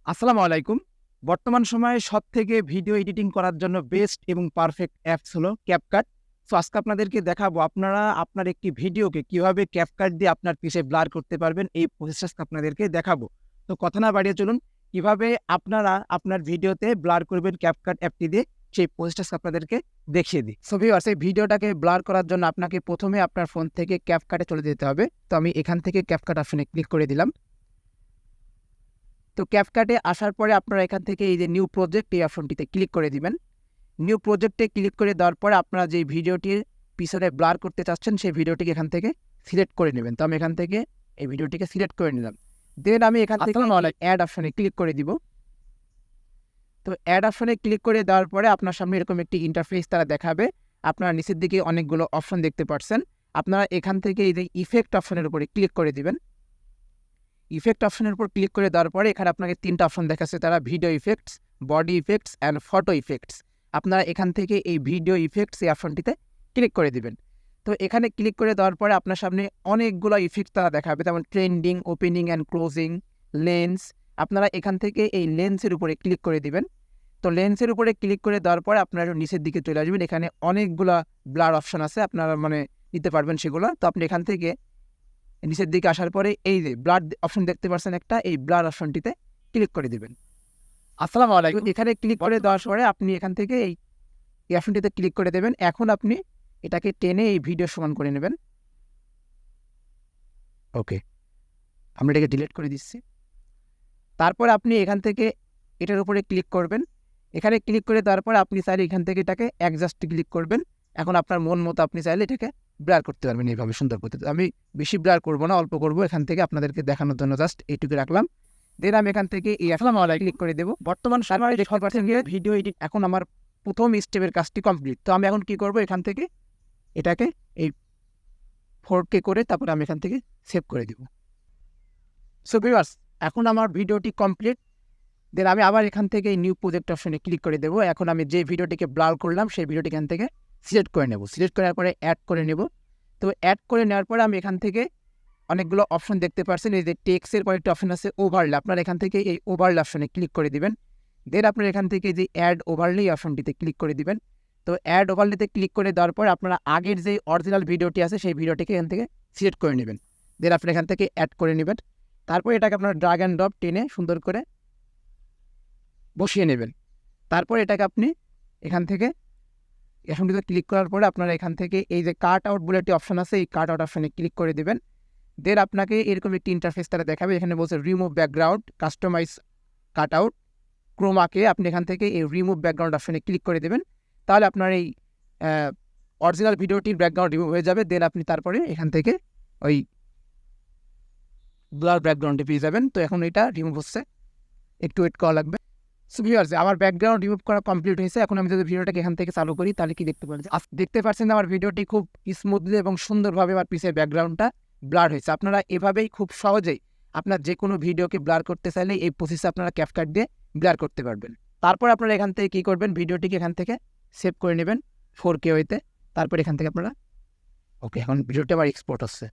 আসসালামু আলাইকুম। বর্তমান সময়ে সবথেকে ভিডিও এডিটিং করার জন্য বেস্ট এবং পারফেক্ট অ্যাপস হলো CapCut। সো আজকে আপনাদেরকে দেখাবো আপনারা আপনার একটি ভিডিওকে কিভাবে CapCut দিয়ে আপনার পিছে ব্লার করতে পারবেন, এই প্রসেসটা আপনাদেরকে দেখাবো। তো কথা না বাড়িয়ে চলুন কিভাবে আপনারা আপনার ভিডিওতে ব্লার করবেন CapCut অ্যাপটি দিয়ে, সেই প্রসেসটা আপনাদেরকে দেখিয়ে দিই। সো ভিউয়ার্স, এই ভিডিওটাকে ব্লার করার জন্য আপনাকে প্রথমে আপনার ফোন থেকে CapCut-এ চলে যেতে হবে। তো আমি এখান থেকে CapCut অপশনে ক্লিক করে দিলাম। তো ক্যাপকাটে আসার পরে আপনারা এখান থেকে এই যে নিউ প্রজেক্ট, এই অপশনটিতে ক্লিক করে দিবেন। নিউ প্রজেক্টে ক্লিক করে দেওয়ার পরে আপনারা যে ভিডিওটির পিছনে ব্লার করতে চাচ্ছেন সেই ভিডিওটিকে এখান থেকে সিলেক্ট করে নেবেন। তো আমি এখান থেকে এই ভিডিওটিকে সিলেক্ট করে নিলাম। দেন আমি এখান থেকে অ্যাড অপশনে ক্লিক করে দিব। তো অ্যাড অপশনে ক্লিক করে দেওয়ার পরে আপনার সামনে এরকম একটি ইন্টারফেস তারা দেখাবে। আপনারা নিচের দিকে অনেকগুলো অপশন দেখতে পাচ্ছেন। আপনারা এখান থেকে এই যে ইফেক্ট অপশনের উপরে ক্লিক করে দিবেন। ইফেক্ট অপশনের উপর ক্লিক করে দেওয়ার পরে এখানে আপনাকে 3টা অপশন দেখাচ্ছে তারা, video effects, body effects and photo effects. আপনারা এখান থেকে এই ভিডিও ইফেক্টস এই অপশনটিতে ক্লিক করে দিবেন। তো এখানে ক্লিক করে দেওয়ার পরে আপনার সামনে অনেকগুলো ইফেক্ট তারা দেখাবে, যেমন trending, opening and closing, lens. আপনারা এখান থেকে এই লেন্সের উপরে ক্লিক করে দিবেন। তো লেন্সের উপরে ক্লিক করে দেওয়ার পরে আপনারা নিচের দিকে চলে আসবেন। এখানে অনেকগুলা ব্লার অপশন আছে, আপনারা নিতে পারবেন সেগুলো। তো আপনি এখান থেকে নিচের দিকে আসার পরে এই যে ব্লাড অপশন দেখতে পাচ্ছেন একটা, এই ব্লাড অপশনটিতে ক্লিক করে দিবেন। আসসালামু আলাইকুম। এখানে ক্লিক করে দেওয়ার পরে আপনি এখান থেকে এই অপশনটিতে ক্লিক করে দেবেন। এখন আপনি এটাকে টেনে এই ভিডিও সমান করে নেবেন। ওকে, আমরা এটাকে ডিলিট করে দিচ্ছি। তারপর আপনি এখান থেকে এটার উপরে ক্লিক করবেন। এখানে ক্লিক করে দেওয়ার পর আপনি চাইলে এখান থেকে এটাকে অ্যাডজাস্ট ক্লিক করবেন। এখন আপনার মন মতো আপনি চাইলে এটাকে ব্লার করতে পারবেন এইভাবে সুন্দর করতে। আমি বেশি ব্লার করব না, অল্প করব। এখান থেকে আপনাদেরকে দেখানোর জন্য জাস্ট এইটুকু রাখলাম। দেন আমি এখান থেকে এই ক্লিক করে দেবো। বর্তমান সময়ে ভিডিও এডিট এখন আমার প্রথম স্টেপের কাজটি কমপ্লিট। তো আমি এখন কি করব, এখান থেকে এটাকে এই 4K করে তারপরে আমি এখান থেকে সেভ করে দিব। সো ভিউয়ার্স, এখন আমার ভিডিওটি কমপ্লিট। দেন আমি আবার এখান থেকে এই নিউ প্রজেক্ট অপশনে ক্লিক করে দেবো। এখন আমি যে ভিডিওটিকে ব্লার করলাম সেই ভিডিওটি এখান থেকে সিলেক্ট করে নেব। সিলেক্ট করার পরে অ্যাড করে নেব। তো অ্যাড করে নেওয়ার পরে আমি এখান থেকে অনেকগুলো অপশন দেখতে পাচ্ছেন। এই যে টেক্সটের কয়েকটা অপশন আছে, ওভারলে। আপনারা এখান থেকে এই ওভারলে অপশনে ক্লিক করে দিবেন। দেন আপনারা এখান থেকে যে অ্যাড ওভারলে অপশনটিতে ক্লিক করে দিবেন। তো অ্যাড ওভারলেতে ক্লিক করে দেওয়ার পর আপনারা আগের যে অরিজিনাল ভিডিওটি আছে সেই ভিডিওটিকে এখান থেকে সিলেক্ট করে নেবেন। দেন আপনারা এখান থেকে অ্যাড করে নেবেন। তারপর এটাকে আপনারা ড্রাগ অ্যান্ড ড্রপ টেনে সুন্দর করে বসিয়ে নেবেন। তারপর এটাকে আপনি এখান থেকে অপশনটিতে ক্লিক করার পরে আপনারা এখান থেকে এই যে কাট আউট বলে একটি অপশন আছে, এই কাট আউট অপশনে ক্লিক করে দেবেন। দেন আপনাকে এরকম একটি ইন্টারফেস তারা দেখাবে। এখানে বলছে remove background, customize cut out, ক্রোমাকে। আপনি এখান থেকে এই রিমুভ ব্যাকগ্রাউন্ড অপশনে ক্লিক করে দেবেন। তাহলে আপনার এই অরিজিনাল ভিডিওটির ব্যাকগ্রাউন্ড রিমুভ হয়ে যাবে। দেন আপনি তারপরে এখান থেকে ওই ব্লার ব্যাকগ্রাউন্ডে পেয়ে যাবেন। তো এখন এটা রিমুভ হচ্ছে, একটু ওয়েট করা লাগবে। সো ভিউয়ার্স, আমার ব্যাকগ্রাউন্ড রিমুভ করা কমপ্লিট হয়েছে। এখন আমি যদি ভিডিওটাকে এখান থেকে চালু করি তাহলে কি দেখতে পাচ্ছি, দেখতে পাচ্ছেন আমার ভিডিওটি খুব স্মুথলি এবং সুন্দরভাবে আমার পিছের ব্যাকগ্রাউন্ডটা ব্লার হয়েছে। আপনারা এভাবেই খুব সহজেই আপনার যে কোনো ভিডিওকে ব্লার করতে চাইলে এই প্রসেসে আপনারা ক্যাপকাট দিয়ে ব্লার করতে পারবেন। তারপর আপনারা এখান থেকে কী করবেন, ভিডিওটিকে এখান থেকে সেভ করে নেবেন 4K হইতে। তারপর এখান থেকে আপনারা ওকে, এখন ভিডিওটি আবার এক্সপোর্ট হচ্ছে।